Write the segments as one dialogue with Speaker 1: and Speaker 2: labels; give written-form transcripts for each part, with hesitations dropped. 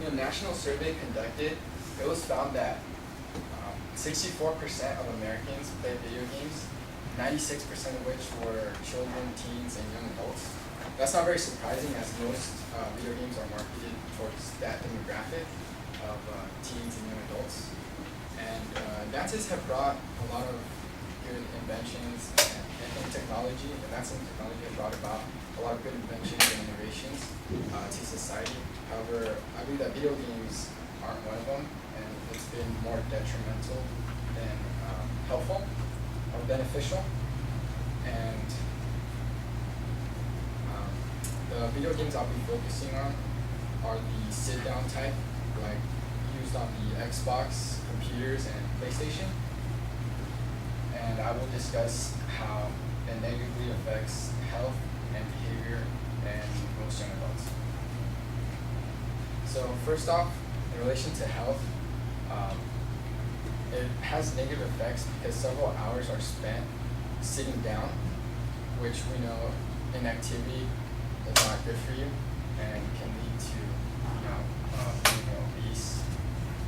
Speaker 1: a national survey conducted, it was found that 64% of Americans play video games, 96% of which were children, teens, and young adults. That's not very surprising, as most video games are marketed towards that demographic of teens and young adults. And advances have brought a lot of good inventions and technology, and that's when technology has brought about a lot of good inventions and innovations to society. However, I believe that video games aren't one of them, and it's been more detrimental than helpful or beneficial. And the video games I'll be focusing on are the sit-down type, like used on the Xbox, computers, and PlayStation. And I will discuss how it negatively affects health and behavior in most young adults. So first off, in relation to health, it has negative effects because several hours are spent sitting down, which we know inactivity is not good for you and can lead to being obese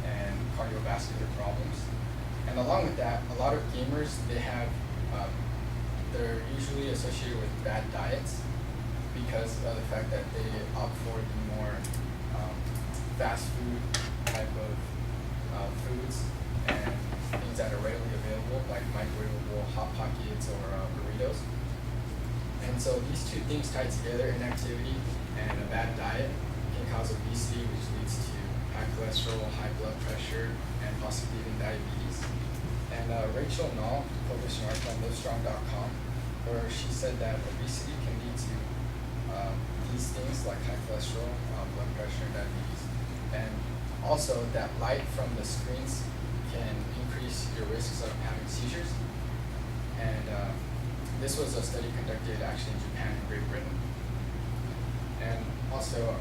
Speaker 1: and cardiovascular problems. And along with that, a lot of gamers, they're usually associated with bad diets because of the fact that they opt for the more fast food type of foods and things that are readily available, like microwavable Hot Pockets or burritos. And so these two things tied together, inactivity and a bad diet, can cause obesity, which leads to high cholesterol, high blood pressure, and possibly even diabetes. And Rachel Nall published an article on Livestrong.com where she said that obesity can lead to these things like high cholesterol, blood pressure, and diabetes. And also that light from the screens can increase your risks of having seizures. And this was a study conducted actually in Japan and Great Britain. And also,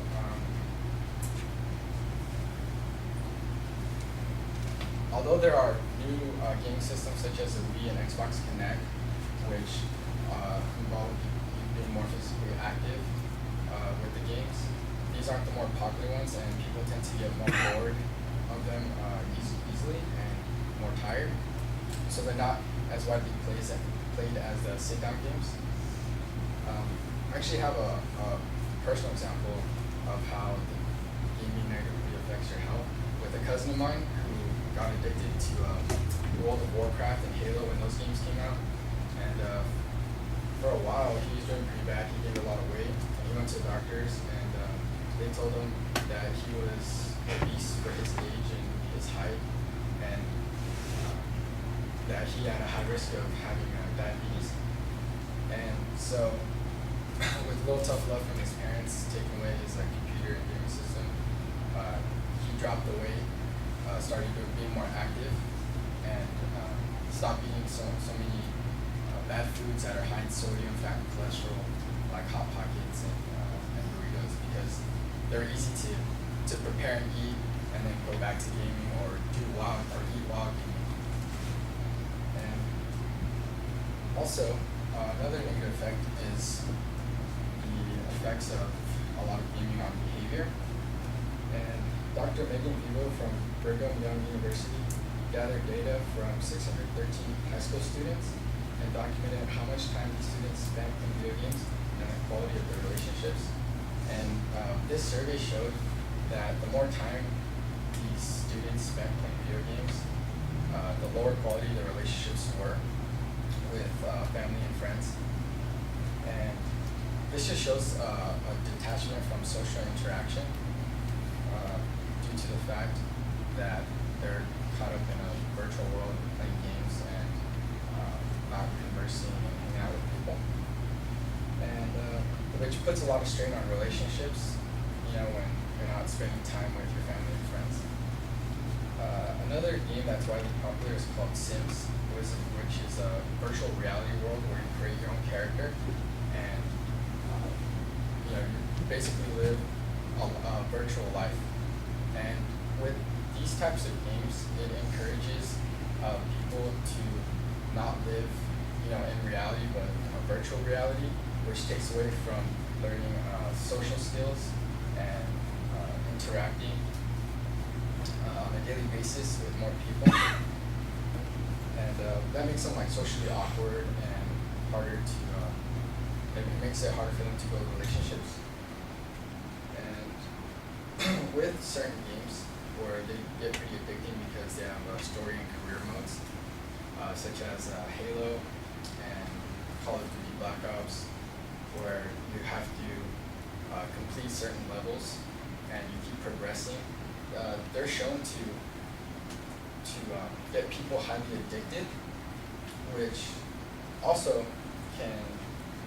Speaker 1: although there are new gaming systems such as the Wii and Xbox Connect, which involve you being more physically active with the games, these aren't the more popular ones, and people tend to get more bored of them easily and more tired. So they're not as widely played as the sit-down games. I actually have a personal example of how the gaming negatively affects your health with a cousin of mine who got addicted to World of Warcraft and Halo when those games came out. And for a while, he was doing pretty bad. He gained a lot of weight. And he went to the doctors, and they told him that he was obese for his age and his height, and that he had a high risk of having diabetes. And so, with a little tough love from his parents taking away his computer and gaming system, he dropped the weight, started being more active, and stopped eating so many bad foods that are high in sodium, fat, and cholesterol, like Hot Pockets and burritos, because they're easy to prepare and eat, and then go back to gaming or eat while gaming. And also, another negative effect is the effects of a lot of gaming on behavior. And Dr. Megan Vivo from Brigham Young University gathered data from 613 high school students and documented how much time these students spent in video games and the quality of their relationships. And this survey showed that the more time these students spent playing video games, the lower quality their relationships were with family and friends. And this just shows a detachment from social interaction due to the fact that they're caught up in a virtual world playing games and not conversing and hanging out with people. And which puts a lot of strain on relationships, when you're not spending time with your family and friends. Another game that's widely popular is called Sims, which is a virtual reality world where you create your own character, and you basically live a virtual life. And with these types of games, it encourages people to not live, in reality, but virtual reality, which takes away from learning social skills and interacting daily basis with more people, and that makes them like socially awkward and harder to. It makes it harder for them to build relationships. And with certain games where they get pretty addicting because they have story and career modes, such as Halo and Call of Duty Black Ops, where you have to complete certain levels and you keep progressing. They're shown to get people highly addicted, which also can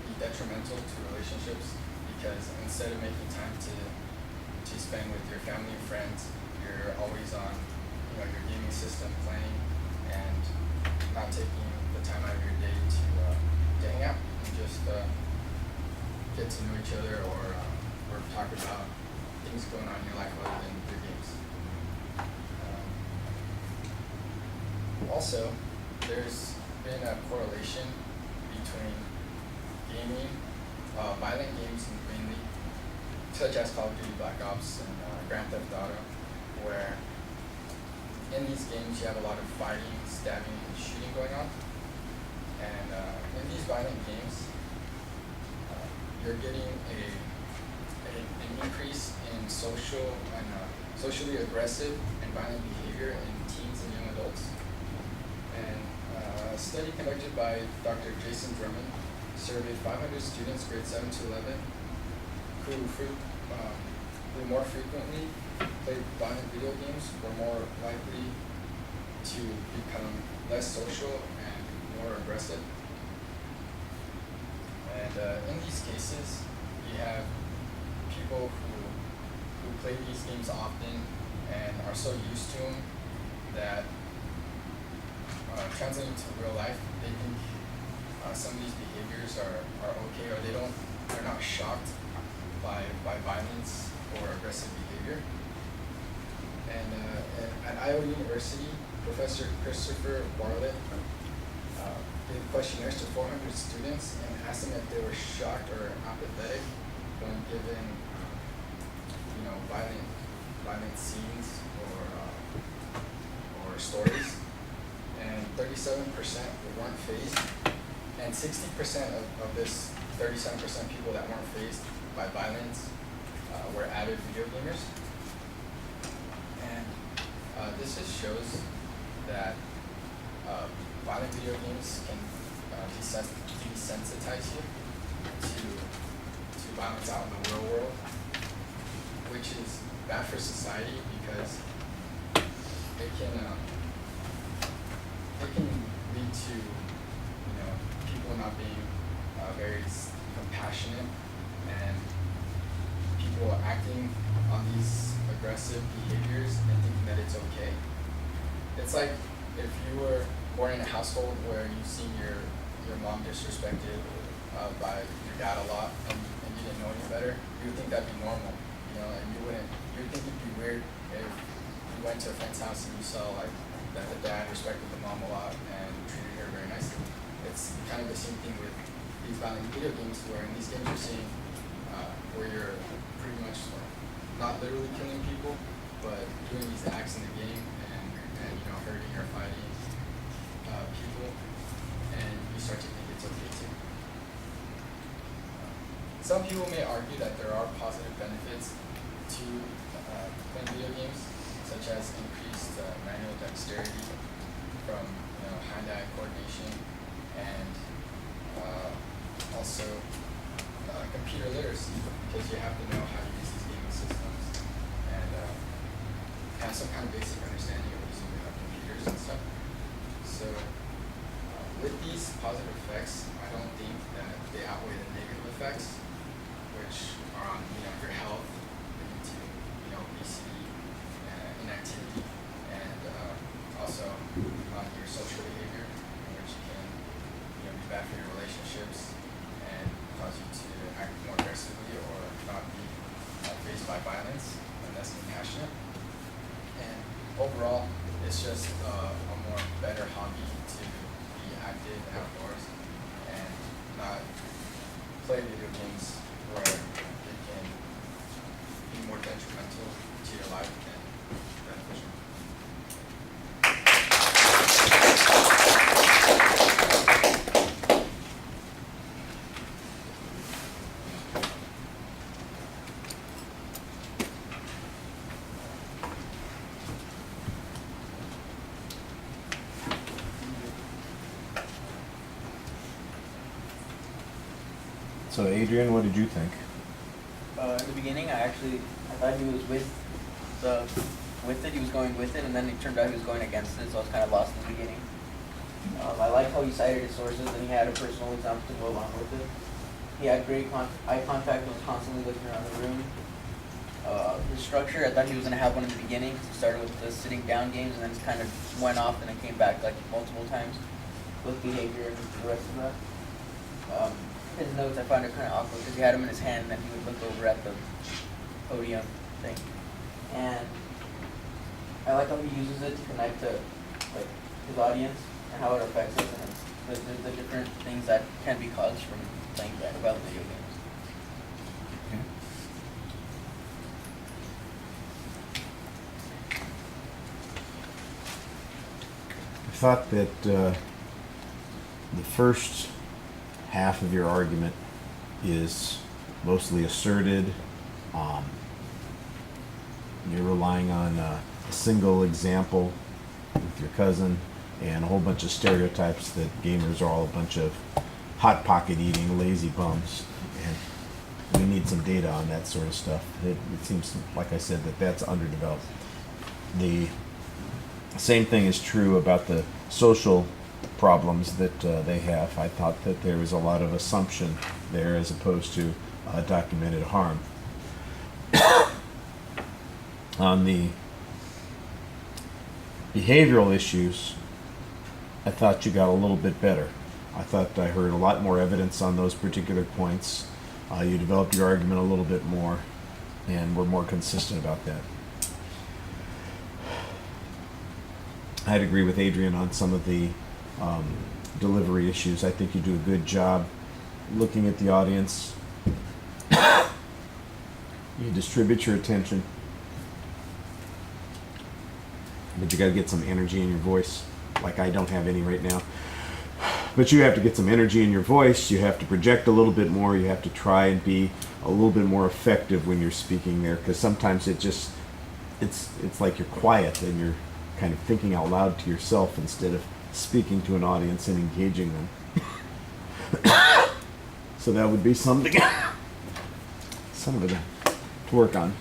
Speaker 1: be detrimental to relationships, because instead of making time to spend with your family and friends, you're always on your gaming system playing and not taking the time out of your day to hang out and just get to know each other or talk about things going on in your life other than your games. Also, there's been a correlation between gaming, violent games mainly, such as Call of Duty Black Ops and Grand Theft Auto, where in these games you have a lot of fighting, stabbing, and shooting going on. And in these violent games, you're getting an increase in socially aggressive and violent behavior in teens and young adults. And a study conducted by Dr. Jason Drummond surveyed 500 students grades 7 to 11 who more frequently played violent video games were more likely to become less social and more aggressive. And in these cases, you have people who play these games often and are so used to them that translating to real life, they think some of these behaviors are okay, or they're not shocked by violence or aggressive behavior. And at Iowa University, Professor Christopher Bartlett did questionnaires to 400 students and asked them if they were shocked or apathetic when given, violent scenes or stories. And 37% weren't fazed, and 60% of this 37% people that weren't fazed by violence were avid video gamers. And this just shows that violent video games can desensitize you to violence out in the real world, which is bad for society because it can lead to people not being very compassionate and people acting on these aggressive behaviors and thinking that it's okay. It's like if you were born in a household where you've seen your mom disrespected by your dad a lot and you didn't know any better, you would think that'd be normal, and you would think it'd be weird if you went to a friend's house and you saw like that the dad respected the mom a lot and treated her very nicely. It's kind of the same thing with these violent video games, where in these games you're seeing where you're pretty much not literally killing people, but doing these acts in the game and hurting or fighting people, and you start to think it's okay too. Some people may argue that there are positive benefits to playing video games, such as increased manual dexterity from hand-eye coordination, and also computer literacy, because you have to know how to use these gaming systems and have some kind of basic understanding of using computers and stuff. So with these positive effects, I don't think that they outweigh the negative effects, which are on your health, leading to obesity, inactivity, and also on your social behavior, which can be bad for your relationships and cause you to act more aggressively or not be faced by violence and less compassionate. And overall, it's just a more better hobby to be active outdoors and not play video games where it can be more detrimental to your life than beneficial.
Speaker 2: So Adrian, what did you think?
Speaker 3: In the beginning, I thought he was with it. He was going with it, and then it turned out he was going against it. So I was kind of lost in the beginning. I liked how he cited his sources, and he had a personal example to go along with it. He had great eye contact and was constantly looking around the room. His structure, I thought he was going to have one in the beginning. He started with the sitting down games, and then just kind of went off, and then came back like multiple times with behavior and the rest of that. His notes, I found it kind of awkward because he had them in his hand, and then he would look over at the podium thing. And I like how he uses it to connect to like his audience and how it affects us and the different things that can be caused from playing violent video games.
Speaker 2: Okay. I thought that the first half of your argument is mostly asserted. You're relying on a single example with your cousin and a whole bunch of stereotypes that gamers are all a bunch of hot pocket eating lazy bums, and we need some data on that sort of stuff. It seems like I said that's underdeveloped. The same thing is true about the social problems that they have. I thought that there was a lot of assumption there as opposed to documented harm. On the behavioral issues, I thought you got a little bit better. I thought I heard a lot more evidence on those particular points. You developed your argument a little bit more, and were more consistent about that. I'd agree with Adrian on some of the delivery issues. I think you do a good job looking at the audience. You distribute your attention, but you got to get some energy in your voice. Like I don't have any right now. But you have to get some energy in your voice. You have to project a little bit more. You have to try and be a little bit more effective when you're speaking there, because sometimes it's like you're quiet and you're kind of thinking out loud to yourself instead of speaking to an audience and engaging them. So that would be something to work on.